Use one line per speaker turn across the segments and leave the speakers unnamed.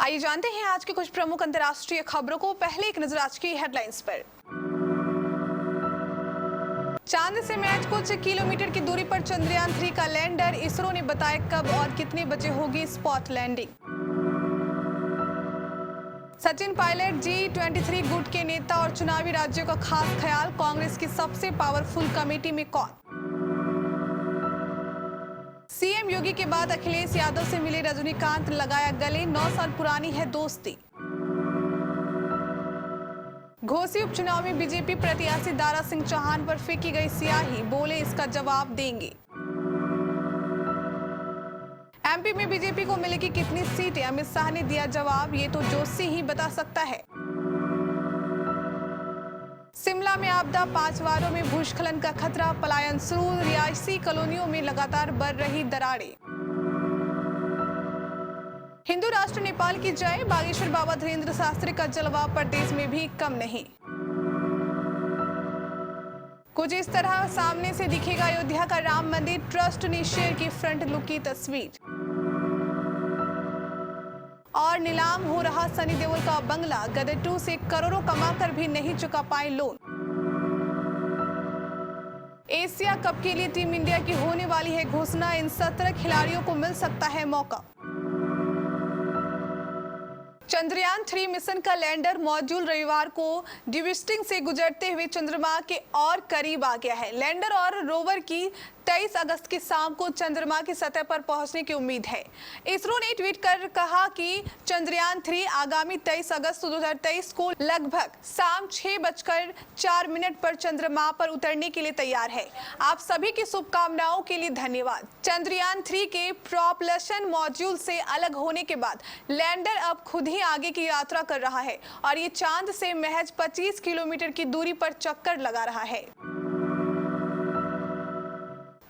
आइए जानते हैं आज के कुछ प्रमुख अंतर्राष्ट्रीय खबरों को। पहले एक नजर आज की हेडलाइंस पर। चांद से मैच कुछ किलोमीटर की दूरी पर चंद्रयान 3 का लैंडर। इसरो ने बताया कब और कितने बजे होगी spot landing. Sachin Pilot G23 गुट के नेता और चुनावी राज्यों का खास ख्याल। कांग्रेस की सबसे पावरफुल कमेटी में कौन? सीएम योगी के बाद अखिलेश यादव से मिले रजनीकांत, लगाया गले। 9 साल पुरानी है दोस्ती। घोसी उपचुनाव में बीजेपी प्रत्याशी दारा सिंह चौहान पर फेंकी गई स्याही, बोले इसका जवाब देंगे। एमपी में बीजेपी को मिलेगी कितनी सीटें? अमित शाह ने दिया जवाब, ये तो जोशी ही बता सकता है। शिमला में आपदा, 5 वार्डों में भूस्खलन का खतरा, पलायन शुरू। रिहायशी कॉलोनियों में लगातार बढ़ रही दरारें। हिंदू राष्ट्र नेपाल की जय, बागेश्वर बाबा धीरेन्द्र शास्त्री का जलवा प्रदेश में भी कम नहीं। कुछ इस तरह सामने से दिखेगा अयोध्या का राम मंदिर, ट्रस्ट ने शेयर की फ्रंट लुक की तस्वीर। और नीलाम हो रहा सनी देओल का बंगला, गदर 2 से करोड़ों कमाकर भी नहीं चुका पाए लोन। एशिया कप के लिए टीम इंडिया की होने वाली है घोषणा, इन 17 खिलाड़ियों को मिल सकता है मौका। चंद्रयान 3 मिशन का लैंडर मॉड्यूल रविवार को डिविस्टिंग से गुजरते हुए चंद्रमा के और करीब आ गया है। लैंडर और रोवर की 23 अगस्त की शाम को चंद्रमा की सतह पर पहुंचने की उम्मीद है। इसरो ने ट्वीट कर कहा कि चंद्रयान 3 आगामी 23 अगस्त 2023 को लगभग शाम 6:04 पर चंद्रमा पर उतरने के लिए तैयार है। आप सभी की शुभकामनाओं के लिए धन्यवाद। चंद्रयान 3 के प्रोपल्शन मॉड्यूल से अलग होने के बाद लैंडर अब खुद ही आगे की यात्रा कर रहा है और ये चांद से महज 25 किलोमीटर की दूरी पर चक्कर लगा रहा है।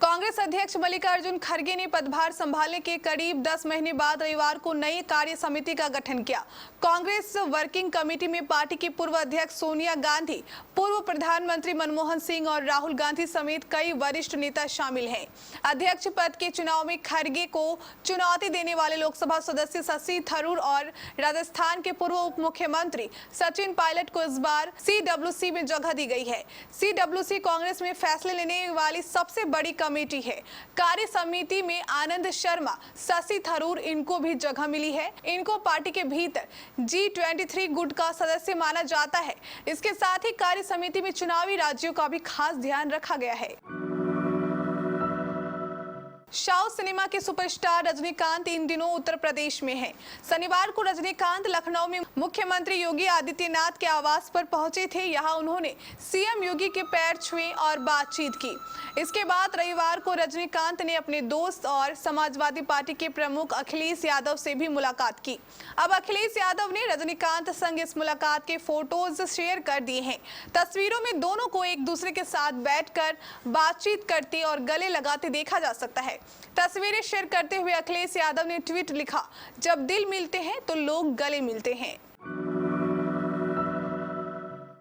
कांग्रेस अध्यक्ष मल्लिकार्जुन खड़गे ने पदभार संभालने के करीब 10 महीने बाद रविवार को नई कार्य समिति का गठन किया। कांग्रेस वर्किंग कमेटी में पार्टी की पूर्व अध्यक्ष सोनिया गांधी, पूर्व प्रधानमंत्री मनमोहन सिंह और राहुल गांधी समेत कई वरिष्ठ नेता शामिल हैं। अध्यक्ष पद के चुनाव में खड़गे को चुनौती देने वाले लोकसभा सदस्य शशि थरूर और राजस्थान के पूर्व उप मुख्यमंत्री सचिन पायलट को इस बार CWC में जगह दी गई है। CWC कांग्रेस में फैसले लेने वाली सबसे बड़ी कमेटी है। कार्य समिति में आनंद शर्मा, शशि थरूर, इनको भी जगह मिली है। इनको पार्टी के भीतर G23 गुट का सदस्य माना जाता है। इसके साथ ही कार्य समिति में चुनावी राज्यों का भी खास ध्यान रखा गया है। साउथ सिनेमा के सुपरस्टार रजनीकांत इन दिनों उत्तर प्रदेश में हैं। शनिवार को रजनीकांत लखनऊ में मुख्यमंत्री योगी आदित्यनाथ के आवास पर पहुंचे थे। यहां उन्होंने सीएम योगी के पैर छुए और बातचीत की। इसके बाद रविवार को रजनीकांत ने अपने दोस्त और समाजवादी पार्टी के प्रमुख अखिलेश यादव से भी मुलाकात की। अब अखिलेश यादव ने रजनीकांत संग इस मुलाकात के फोटोज शेयर कर दिए हैं। तस्वीरों में दोनों को एक दूसरे के साथ बैठकर बातचीत करते और गले लगाते देखा जा सकता है। तस्वीरें शेयर करते हुए अखिलेश यादव ने ट्वीट लिखा, जब दिल मिलते हैं तो लोग गले मिलते हैं।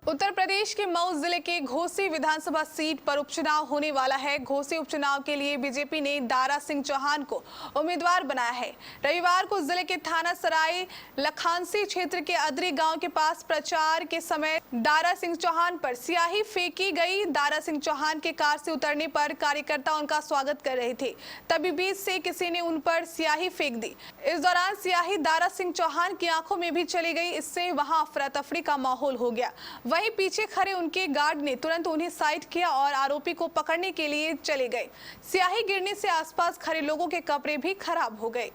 उत्तर प्रदेश के मऊ जिले के घोसी विधानसभा सीट पर उपचुनाव होने वाला है। घोसी उपचुनाव के लिए बीजेपी ने दारा सिंह चौहान को उम्मीदवार बनाया है। रविवार को जिले के थाना सराय लखानसी क्षेत्र के अदरी गांव के पास प्रचार के समय दारा सिंह चौहान पर स्याही फेंकी गई। दारा सिंह चौहान के कार से उतरने पर कार्यकर्ता उनका स्वागत कर रहे थे, तभी बीच से किसी ने उन पर स्याही फेंक दी। इस दौरान स्याही दारा सिंह चौहान की आंखों में भी चली गई। इससे वहां अफरा तफरी का माहौल हो गया। वहीं पीछे खड़े उनके गार्ड ने तुरंत उन्हें साइड किया और आरोपी को पकड़ने के लिए चले गए। स्याही गिरने से आसपास खड़े लोगों के कपड़े भी खराब हो गए।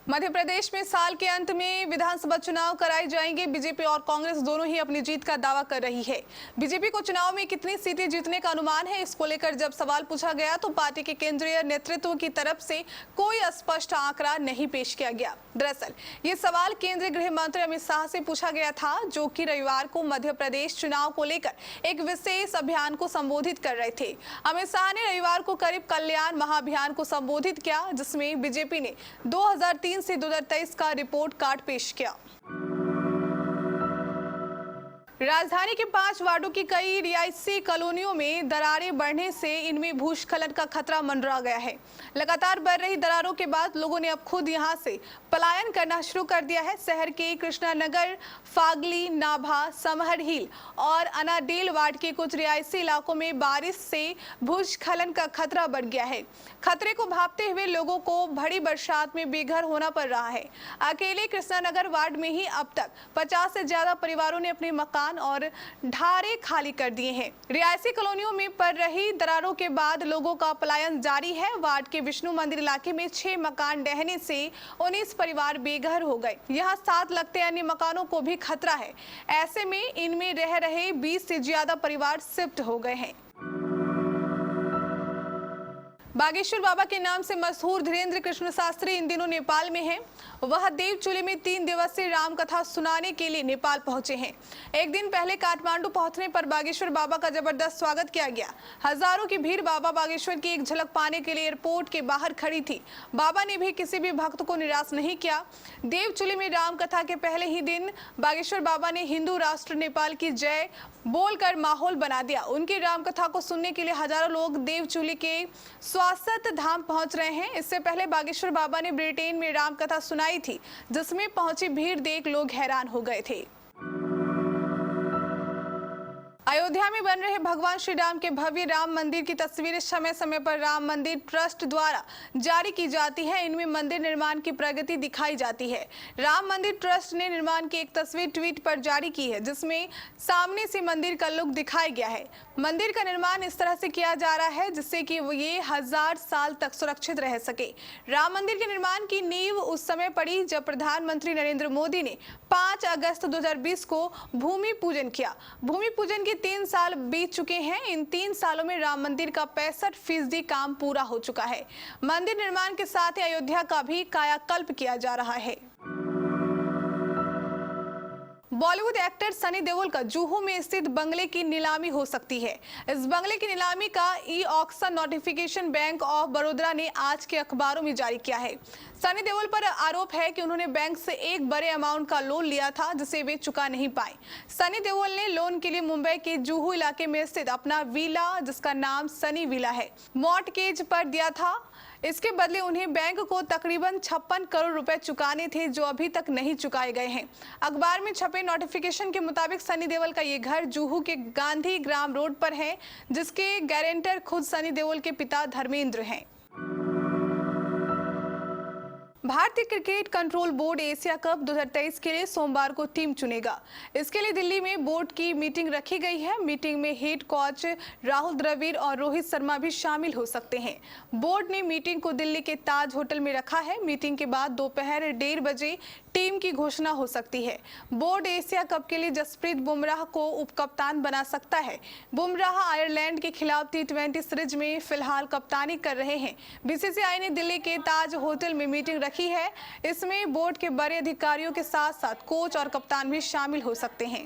मध्य प्रदेश में साल के अंत में विधानसभा चुनाव कराए जाएंगे। बीजेपी और कांग्रेस दोनों ही अपनी जीत का दावा कर रही है। बीजेपी को चुनाव में कितनी सीटें जीतने का अनुमान है, इसको लेकर जब सवाल पूछा गया तो पार्टी के केंद्रीय नेतृत्व की तरफ से कोई स्पष्ट आंकड़ा नहीं पेश किया गया। दरअसल ये सवाल केंद्रीय गृह मंत्री अमित शाह से पूछा गया था, जो कि रविवार को मध्य प्रदेश चुनाव को लेकर एक विशेष अभियान को संबोधित कर रहे थे। अमित शाह ने रविवार को करीब कल्याण महाअभियान को संबोधित किया, जिसमें बीजेपी ने 2003 से 2023 का रिपोर्ट कार्ड पेश किया। राजधानी के 5 वार्डों की कई रिहायशी कॉलोनियों में दरारें बढ़ने से इनमें भूस्खलन का खतरा मंडरा गया है। लगातार बढ़ रही दरारों के बाद लोगों ने अब खुद यहां से पलायन करना शुरू कर दिया है। शहर के कृष्णानगर, फागली, नाभा, समहर हिल और अनाडेल वार्ड के कुछ रिहायशी इलाकों में बारिश से भूस्खलन का खतरा बढ़ गया है। खतरे को भांपते हुए लोगों को भारी बरसात में बेघर होना पड़ रहा है। अकेले कृष्णानगर वार्ड में ही अब तक 50 से ज्यादा परिवारों ने अपने मकान और ढारे खाली कर दिए हैं। रिहायशी कॉलोनियों में पड़ रही दरारों के बाद लोगों का पलायन जारी है। वार्ड के विष्णु मंदिर इलाके में 6 मकान ढहने से 19 परिवार बेघर हो गए। यहाँ 7 लगते अन्य मकानों को भी खतरा है। ऐसे में इनमें रह रहे 20 से ज्यादा परिवार शिफ्ट हो गए हैं। बागेश्वर बाबा के नाम से मशहूर धीरेन्द्र कृष्ण शास्त्री इन दिनों नेपाल में हैं। वह देवचूली में 3 दिवसीय राम कथा सुनाने के लिए नेपाल पहुंचे हैं। एक दिन पहले काठमांडू पहुंचने पर बागेश्वर बाबा का जबरदस्त स्वागत किया गया। हजारों की भीड़ बाबा बागेश्वर की एक झलक पाने के लिए एयरपोर्ट के बाहर खड़ी थी। बाबा ने भी किसी भी भक्त को निराश नहीं किया। देवचूली में राम कथा के पहले ही दिन बागेश्वर बाबा ने हिंदू राष्ट्र नेपाल की जय बोलकर माहौल बना दिया। उनकी राम कथा को सुनने के लिए हजारों लोग देवचूली के स्वासत धाम पहुंच रहे हैं। इससे पहले बागेश्वर बाबा ने ब्रिटेन में राम कथा सुनाई थी, जिसमें पहुंची भीड़ देख लोग हैरान हो गए थे। अयोध्या में बन रहे भगवान श्री राम के भव्य राम मंदिर की तस्वीरें समय समय पर राम मंदिर ट्रस्ट द्वारा जारी की जाती है। इनमें मंदिर निर्माण की प्रगति दिखाई जाती है। राम मंदिर ट्रस्ट ने निर्माण की एक तस्वीर ट्वीट पर जारी की है, जिसमें सामने से मंदिर का लुक दिखाया गया है। मंदिर का निर्माण इस तरह से किया जा रहा है जिससे कि ये 1000 साल तक सुरक्षित रह सके। राम मंदिर के निर्माण की नींव उस समय पड़ी जब प्रधानमंत्री नरेंद्र मोदी ने 5 अगस्त 2020 को भूमि पूजन किया। भूमि पूजन के 3 साल बीत चुके हैं। इन 3 सालों में राम मंदिर का 65% काम पूरा हो चुका है। मंदिर निर्माण के साथ ही अयोध्या का भी कायाकल्प किया जा रहा है। बॉलीवुड एक्टर सनी देओल का जुहू में स्थित बंगले की नीलामी हो सकती है। इस बंगले की नीलामी का ई-ऑक्शन नोटिफिकेशन बैंक ऑफ बड़ौदा ने आज के अखबारों में जारी किया है। सनी देओल पर आरोप है कि उन्होंने बैंक से एक बड़े अमाउंट का लोन लिया था, जिसे वे चुका नहीं पाए। सनी देओल ने लोन के लिए मुंबई के जुहू इलाके में स्थित अपना विला, जिसका नाम सनी विला है, मॉर्टगेज पर दिया था। इसके बदले उन्हें बैंक को तकरीबन 56 करोड़ रुपए चुकाने थे, जो अभी तक नहीं चुकाए गए हैं। अखबार में छपे नोटिफिकेशन के मुताबिक सनी देओल का ये घर जुहू के गांधी ग्राम रोड पर है, जिसके गारंटर खुद सनी देओल के पिता धर्मेंद्र हैं। भारतीय cricket control board Asia cup 2023 के लिए सोमवार को टीम चुनेगा। इसके लिए दिल्ली में बोर्ड की मीटिंग रखी गई है। मीटिंग में हेड कोच राहुल द्रविड़ और रोहित शर्मा भी शामिल हो सकते हैं। बोर्ड ने मीटिंग को दिल्ली के ताज होटल में रखा है। मीटिंग के बाद दोपहर 1:30 बजे टीम की घोषणा हो सकती है। बोर्ड एशिया कप के लिए जसप्रीत बुमराह को उपकप्तान बना सकता है। बुमराह आयरलैंड के खिलाफ T20 सीरीज में फिलहाल कप्तानी कर रहे हैं। बीसीसीआई ने दिल्ली के ताज होटल में मीटिंग रखी है। इसमें बोर्ड के बड़े अधिकारियों के साथ साथ कोच और कप्तान भी शामिल हो सकते हैं।